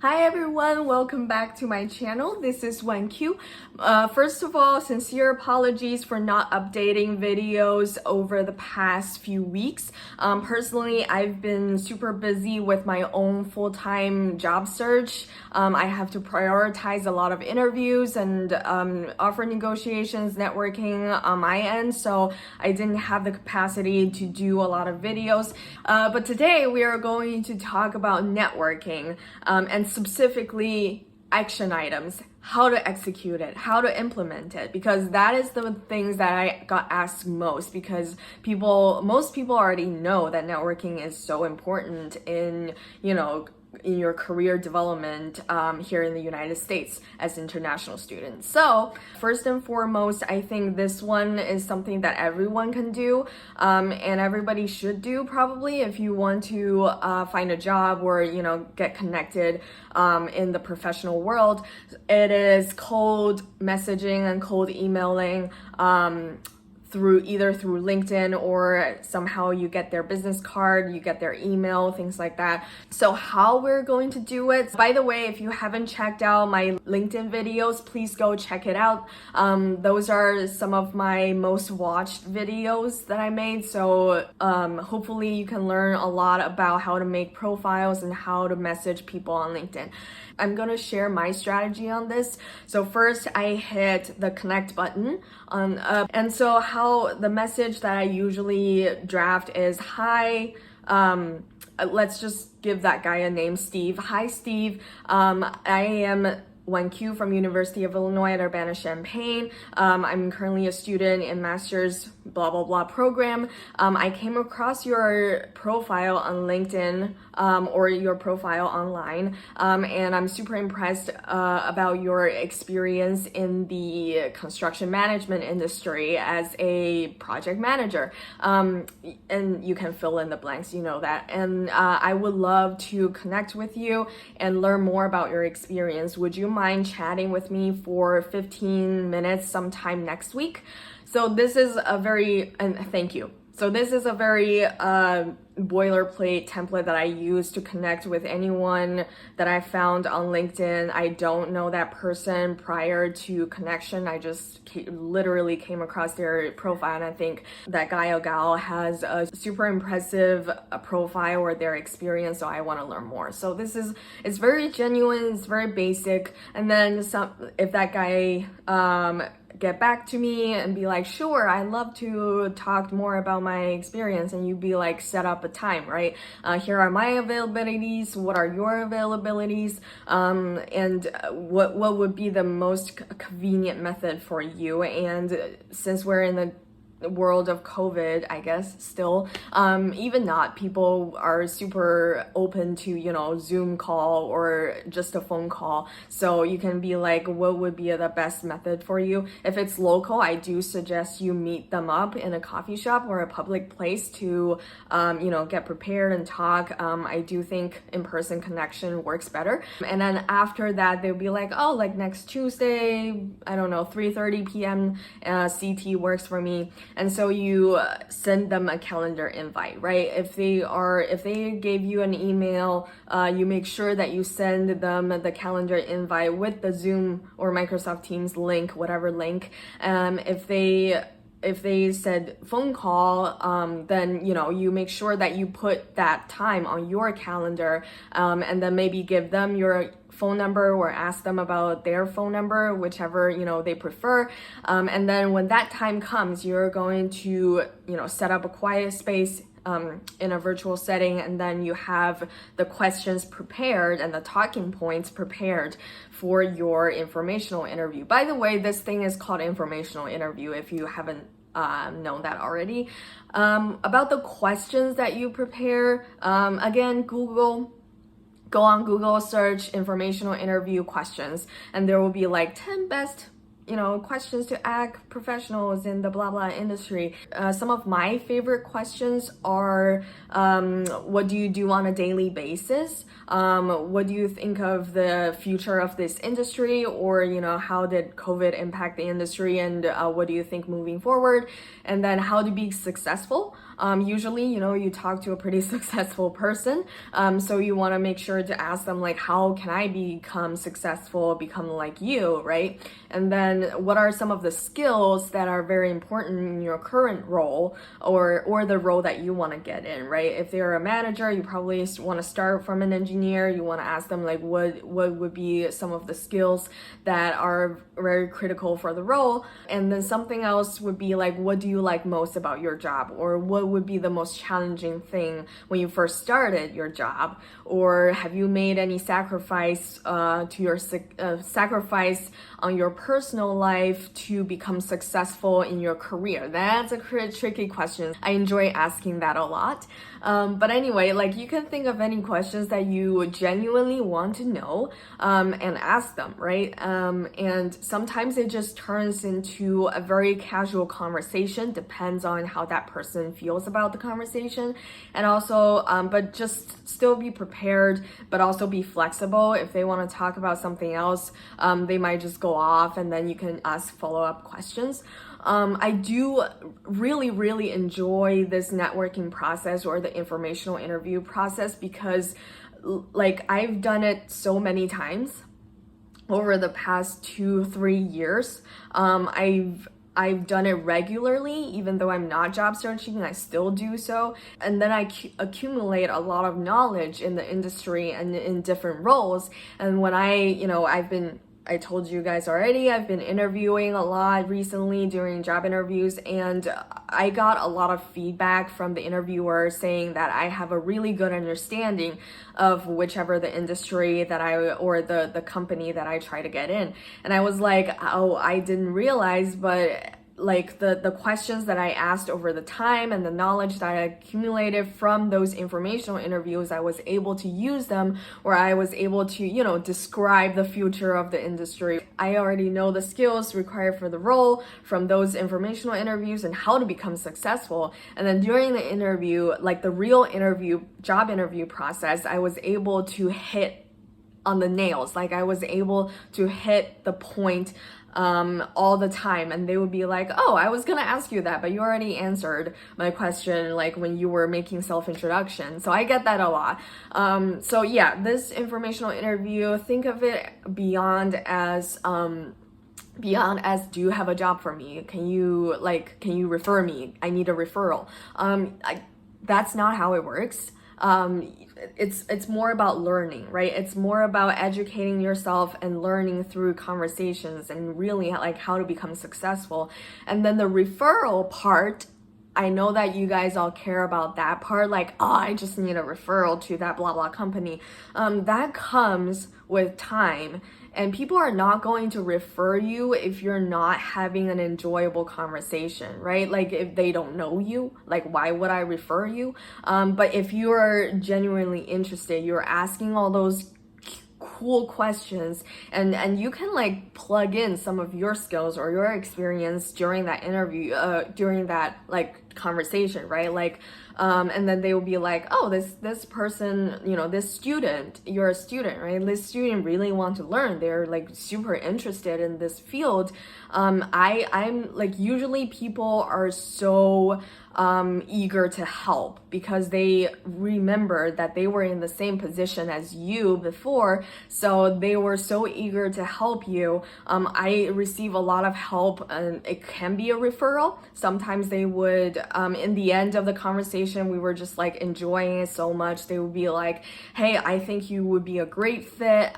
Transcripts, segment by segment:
Hi everyone, welcome back to my channel. This is WanQ. First of all, sincere apologies for not updating videos over the past few weeks. Personally, I've been super busy with my own full-time job search. I have to prioritize a lot of interviews and offer negotiations, networking on my end, so I didn't have the capacity to do a lot of videos. But today we are going to talk about networking and specifically action items, how to execute it, how to implement it, because that is the things that I got asked most, because most people already know that networking is so important in your career development here in the United States as international students. So first and foremost, I think this one is something that everyone can do and everybody should do probably if you want to find a job or get connected in the professional world. It is cold messaging and cold emailing through LinkedIn, or somehow you get their business card, you get their email, things like that. So how we're going to do it, by the way, if you haven't checked out my LinkedIn videos, please go check it out. Those are some of my most watched videos that I made, so hopefully you can learn a lot about how to make profiles and how to message people on LinkedIn. I'm gonna share my strategy on this. So first I hit the connect button and so how the message that I usually draft is, hi, let's just give that guy a name, Steve. Hi Steve, I am WanQ from University of Illinois at Urbana-Champaign. I'm currently a student in master's blah blah blah program. I came across your profile on LinkedIn or your profile online, and I'm super impressed about your experience in the construction management industry as a project manager. And you can fill in the blanks, you know that. And I would love to connect with you and learn more about your experience. Would you mind chatting with me for 15 minutes sometime next week? So this is a very, and thank you. So this is a very boilerplate template that I use to connect with anyone that I found on LinkedIn. I don't know that person prior to connection. I just literally came across their profile, and I think that guy or gal has a super impressive profile or their experience, so I want to learn more. So it's very genuine, it's very basic, and then if that guy get back to me and be like, sure, I'd love to talk more about my experience, and you'd be like, set up a time, right? Here are my availabilities, what are your availabilities, and what would be the most convenient method for you. And since we're in the world of COVID, I guess still, even not, people are super open to Zoom call or just a phone call, so you can be like, what would be the best method for you? If it's local, I do suggest you meet them up in a coffee shop or a public place to get prepared and talk. I do think in-person connection works better. And then after that, they'll be like, oh, like next Tuesday, I don't know, 3:30 p.m. CT works for me. And so you send them a calendar invite, right? If they gave you an email, you make sure that you send them the calendar invite with the Zoom or Microsoft Teams link, whatever link. If they said phone call, then you make sure that you put that time on your calendar, and then maybe give them your phone number or ask them about their phone number, whichever they prefer. And then when that time comes, you're going to set up a quiet space in a virtual setting, and then you have the questions prepared and the talking points prepared for your informational interview. By the way, this thing is called informational interview if you haven't known that already. About the questions that you prepare, again, go on Google, search informational interview questions, and there will be like 10 best questions to ask professionals in the blah blah industry. Some of my favorite questions are, what do you do on a daily basis? What do you think of the future of this industry? Or, how did COVID impact the industry, and what do you think moving forward? And then how to be successful. Usually, you talk to a pretty successful person. So you want to make sure to ask them like, how can I become successful, become like you, right? And then what are some of the skills that are very important in your current role or the role that you want to get in, right? If they're a manager, you probably want to start from an engineer. You want to ask them like what would be some of the skills that are very critical for the role. And then something else would be like, what do you like most about your job? Or what would be the most challenging thing when you first started your job? Or have you made any sacrifice sacrifice on your personal life to become successful in your career? That's a tricky question. I enjoy asking that a lot. But anyway, like you can think of any questions that you genuinely want to know and ask them, right? And sometimes it just turns into a very casual conversation, depends on how that person feels about the conversation. And also, but just still be prepared, but also be flexible. If they want to talk about something else, they might just go off and then you can ask follow-up questions. I do really enjoy this networking process or the informational interview process because like I've done it so many times over the past 2-3 years. I've done it regularly, even though I'm not job searching, I still do so. And then I accumulate a lot of knowledge in the industry and in different roles. And when I told you guys already, I've been interviewing a lot recently during job interviews, and I got a lot of feedback from the interviewer saying that I have a really good understanding of whichever the industry that or the company that I try to get in. And I was like, oh, I didn't realize, but like the questions that I asked over the time and the knowledge that I accumulated from those informational interviews, I was able to use them, or I was able to, describe the future of the industry. I already know the skills required for the role from those informational interviews and how to become successful. And then during the interview, like the real job interview process, I was able to hit on the nails. Like I was able to hit the point all the time, and they would be like, oh, I was gonna ask you that, but you already answered my question like when you were making self-introduction. So I get that a lot. So yeah, this informational interview, think of it beyond as do you have a job for me? Can you refer me? I need a referral. That's not how it works. It's more about learning, right? It's more about educating yourself and learning through conversations and really like how to become successful. And then the referral part, I know that you guys all care about that part, like, oh, I just need a referral to that blah blah company. That comes with time. And people are not going to refer you if you're not having an enjoyable conversation, right? Like if they don't know you, like why would I refer you? But if you are genuinely interested, you're asking all those cool questions and you can like plug in some of your skills or your experience during that interview, during that like conversation, right? Like and then they will be like, oh, this person, this student, you're a student, right? This student really want to learn. They're like super interested in this field. I'm like, usually people are so eager to help because they remember that they were in the same position as you before, so they were so eager to help you. I receive a lot of help, and it can be a referral. Sometimes they would, in the end of the conversation, we were just like enjoying it so much, they would be like, hey, I think you would be a great fit.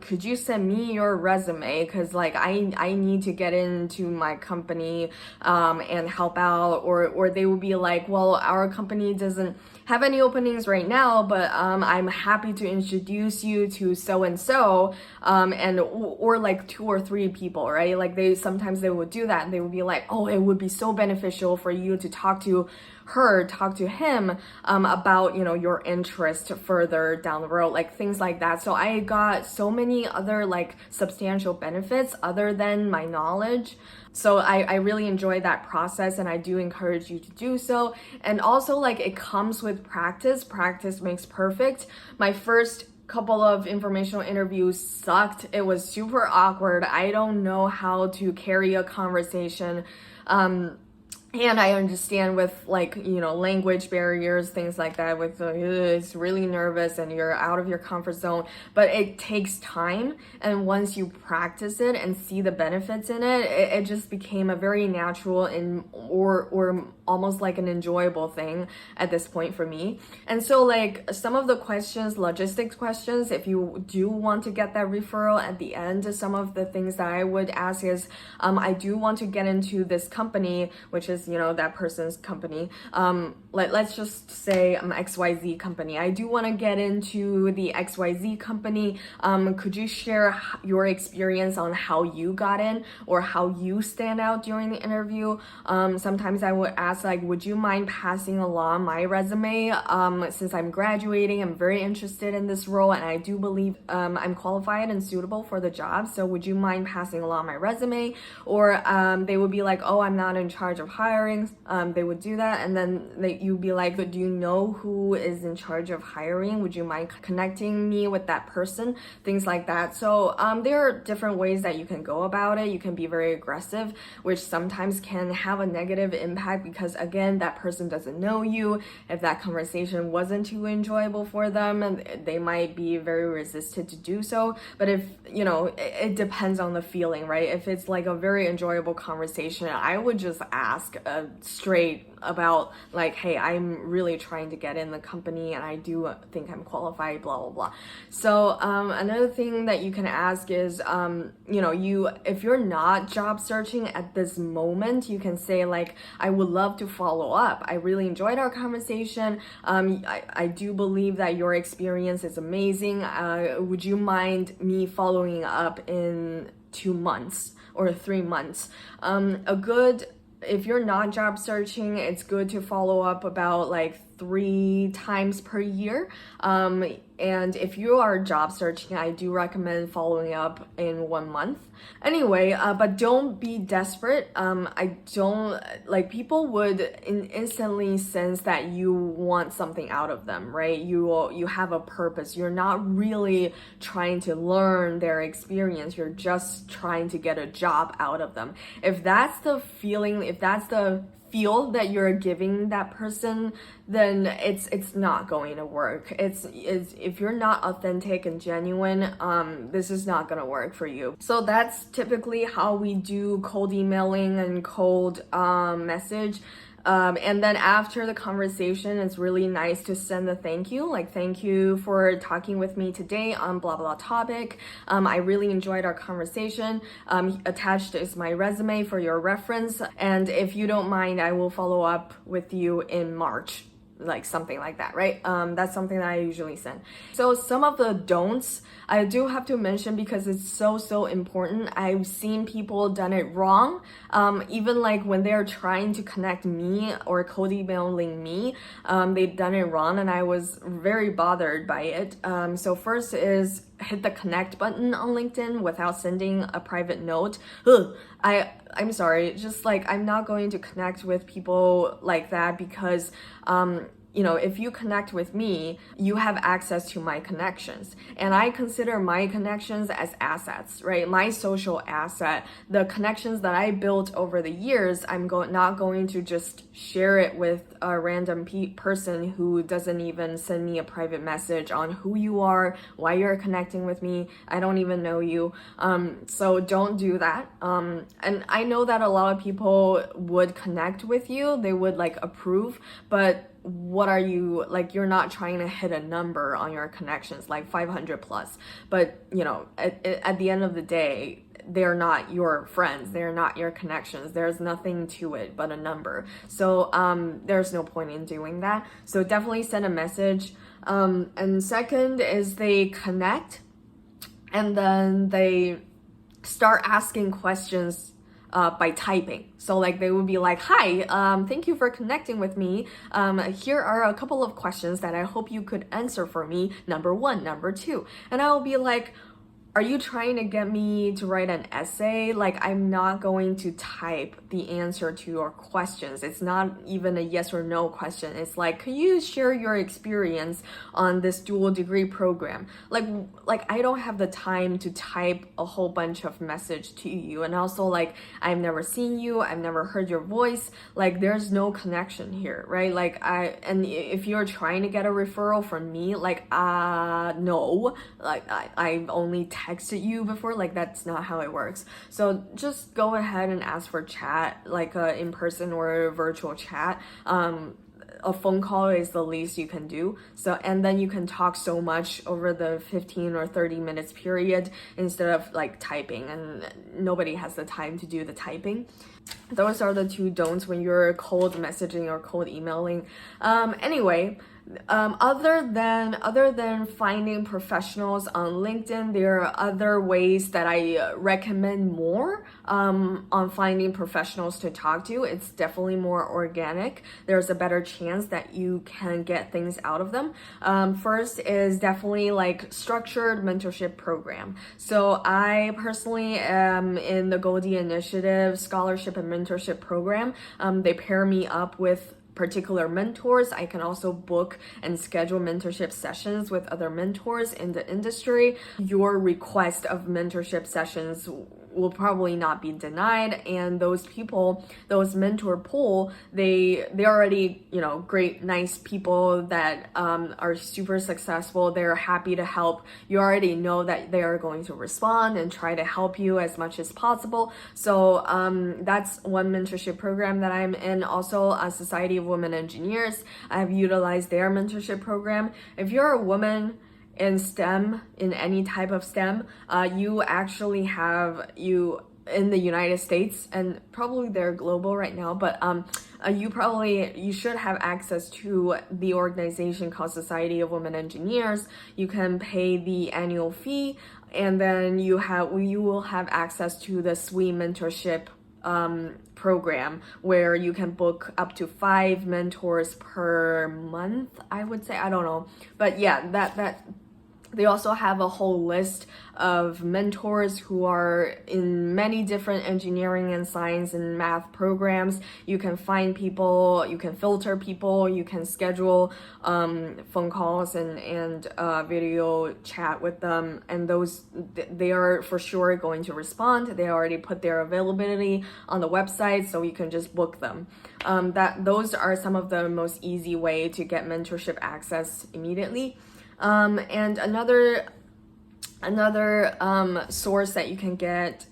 Could you send me your resume? Because like I need to get into my company and help out. Or they would be like, well, our company doesn't have any openings right now, but I'm happy to introduce you to so and so, or like 2 or 3 people, right? Like sometimes they would do that, and they would be like, oh, it would be so beneficial for you to talk to him about your interest further down the road, like things like that. So I got so many other like substantial benefits other than my knowledge. So I really enjoy that process, and I do encourage you to do so. And also, like, it comes with practice. Practice makes perfect. My first couple of informational interviews sucked. It was super awkward. I don't know how to carry a conversation And I understand with like, language barriers, things like that, with it's really nervous and you're out of your comfort zone, but it takes time. And once you practice it and see the benefits in it, it just became a very natural and or almost like an enjoyable thing at this point for me. And so like some of the questions, logistics questions, if you do want to get that referral at the end, some of the things that I would ask is, I do want to get into this company, which is, that person's company. Let's just say XYZ company. I do want to get into the XYZ company. Could you share your experience on how you got in or how you stand out during the interview? Sometimes I would ask like, would you mind passing along my resume? Since I'm graduating, I'm very interested in this role and I do believe I'm qualified and suitable for the job. So would you mind passing along my resume? Or they would be like, oh, I'm not in charge of hiring. They would do that. And then you'd be like, do you know who is in charge of hiring? Would you mind connecting me with that person? Things like that. So there are different ways that you can go about it. You can be very aggressive, which sometimes can have a negative impact because again, that person doesn't know you. If that conversation wasn't too enjoyable for them, they might be very resistant to do so. But if, it depends on the feeling, right? If it's like a very enjoyable conversation, I would just ask straight about like, hey, I'm really trying to get in the company and I do think I'm qualified, blah, blah, blah. So another thing that you can ask is, if you're not job searching at this moment, you can say like, I would love to follow up. I really enjoyed our conversation. I do believe that your experience is amazing. Would you mind me following up in 2 months or 3 months? If you're not job searching, it's good to follow up about like 3 times per year. And if you are job searching, I do recommend following up in 1 month. Anyway, but don't be desperate. People would instantly sense that you want something out of them, right? You have a purpose. You're not really trying to learn their experience. You're just trying to get a job out of them. If that's the feeling, if that's the feel that you're giving that person, then it's not going to work. It's if you're not authentic and genuine, this is not gonna work for you. So that's typically how we do cold emailing and cold message. And then after the conversation, it's really nice to send a thank you, like thank you for talking with me today on blah blah topic. I really enjoyed our conversation. Attached is my resume for your reference, and if you don't mind, I will follow up with you in March. Like something like that, right? That's something that I usually send. So some of the don'ts I do have to mention because it's so important. I've seen people done it wrong. Even like when they're trying to connect me or cold emailing me, they've done it wrong and I was very bothered by it. So first is hit the connect button on LinkedIn without sending a private note. I'm sorry, just like I'm not going to connect with people like that because if you connect with me, you have access to my connections. And I consider my connections as assets, right? My social asset, the connections that I built over the years, I'm not going to just share it with a random person who doesn't even send me a private message on who you are, why you're connecting with me. I don't even know you. So don't do that. And I know that a lot of people would connect with you. They would like approve, but what are you like? You're not trying to hit a number on your connections like 500 plus, but at the end of the day, they're not your friends, they're not your connections. There's nothing to it but a number. So there's no point in doing that. So definitely send a message. And second is they connect and then they start asking questions by typing. So like they would be like, hi, thank you for connecting with me. Here are a couple of questions that I hope you could answer for me. Number 1, number 2. And I will be like, are you trying to get me to write an essay? Like, I'm not going to type the answer to your questions. It's not even a yes or no question. It's like, can you share your experience on this dual degree program? Like I don't have the time to type a whole bunch of message to you. And also, like, I've never seen you, I've never heard your voice. Like, there's no connection here, right? And if you're trying to get a referral from me, like, no, like I've only texted you before. Like, that's not how it works. So just go ahead and ask for chat, like in person or a virtual chat. A phone call is the least you can do. So, and then you can talk so much over the 15 or 30 minutes period instead of like typing, and nobody has the time to do the typing. Those are the two don'ts when you're cold messaging or cold emailing. Anyway, other than finding professionals on LinkedIn, there are other ways that I recommend more on finding professionals to talk to. It's definitely more organic. There's a better chance that you can get things out of them. First is definitely like structured mentorship program. So I personally am in the Goldie Initiative Scholarship and Mentorship Program. They pair me up with particular mentors. I can also book and schedule mentorship sessions with other mentors in the industry. Your request of mentorship sessions will probably not be denied, and those people, those mentor pool, they're already, you know, great, nice people that are super successful. They're happy to help. You already know that they are going to respond and try to help you as much as possible. So that's one mentorship program that I'm in. Also, a Society of Women Engineers, I have utilized their mentorship program. If you're a woman in STEM, in any type of STEM, you actually have, in the United States, and probably they're global right now, but you should have access to the organization called Society of Women Engineers. You can pay the annual fee, and then you will have access to the SWE mentorship program, where you can book up to 5 mentors per month, I would say. I don't know, but yeah, that they also have a whole list of mentors who are in many different engineering and science and math programs. You can find people, you can filter people, you can schedule phone calls and video chat with them, and they are for sure going to respond. They already put their availability on the website, so you can just book them. Those are some of the most easy way to get mentorship access immediately. And another source that you can get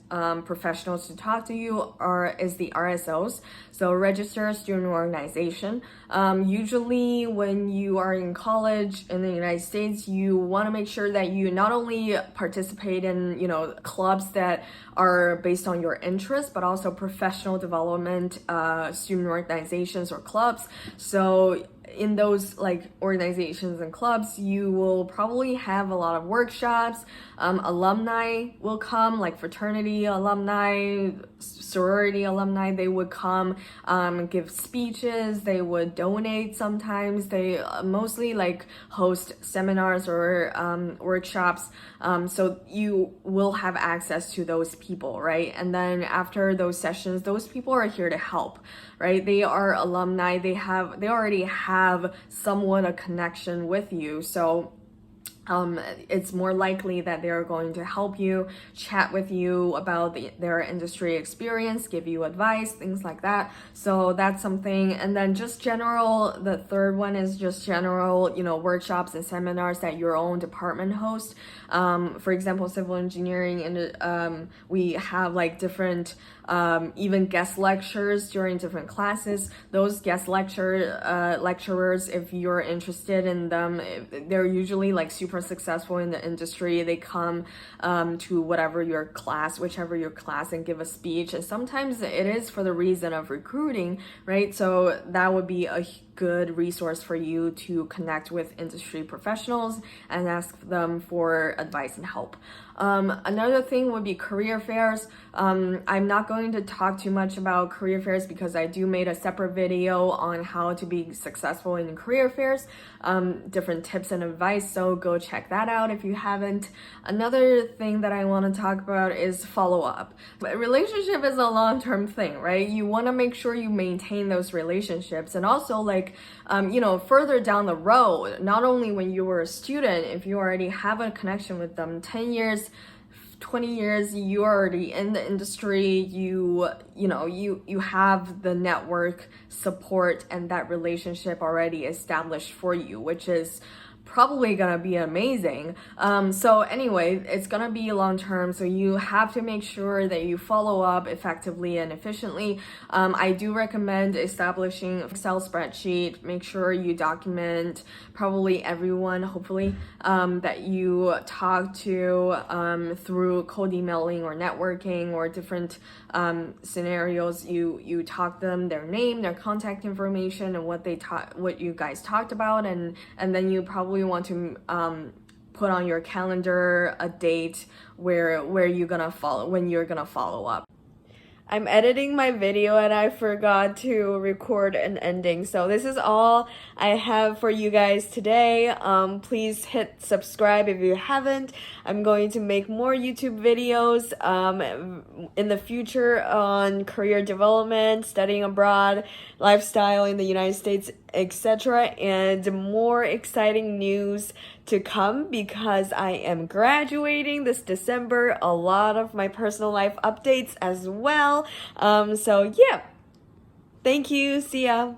professionals to talk to you is the RSOs, so Registered Student Organization. Usually when you are in college in the United States, you want to make sure that you not only participate in, clubs that are based on your interests, but also professional development student organizations or clubs. So in those like organizations and clubs, you will probably have a lot of workshops. Alumni will come, like fraternity alumni, sorority alumni. They would come, give speeches. They would donate. Sometimes they mostly like host seminars or workshops. So you will have access to those people, right? And then after those sessions, those people are here to help, right? They are alumni. They already have somewhat a connection with you. So it's more likely that they're going to help you, chat with you about their industry experience, give you advice, things like that. So that's something. And then just general, the third one is just general, workshops and seminars that your own department hosts. For example, civil engineering, and we have like different even guest lectures during different classes. Those guest lecturers, if you're interested in them, they're usually like super successful in the industry. They come to whichever your class, and give a speech. And sometimes it is for the reason of recruiting, right? So that would be a good resource for you to connect with industry professionals and ask them for advice and help. Another thing would be career fairs. I'm not going to talk too much about career fairs because I made a separate video on how to be successful in career fairs, different tips and advice. So go check that out if you haven't. Another thing that I want to talk about is follow up. But relationship is a long-term thing, right? You want to make sure you maintain those relationships, and also like further down the road, not only when you were a student, if you already have a connection with them 10 years 20 years, you're already in the industry, you have the network support and that relationship already established for you, which is probably gonna be amazing. So anyway, it's gonna be long term, so you have to make sure that you follow up effectively and efficiently. I do recommend establishing an Excel spreadsheet. Make sure you document probably everyone, hopefully, that you talk to through cold emailing or networking or different scenarios. You talk them their name, their contact information, and what you guys talked about, and then you probably want to put on your calendar a date where you're gonna follow up. I'm editing my video and I forgot to record an ending. So this is all I have for you guys today. Please hit subscribe if you haven't. I'm going to make more YouTube videos in the future on career development, studying abroad, lifestyle in the United States, etc. and more exciting news to come because I am graduating this December. A lot of my personal life updates as well. So yeah, thank you. See ya.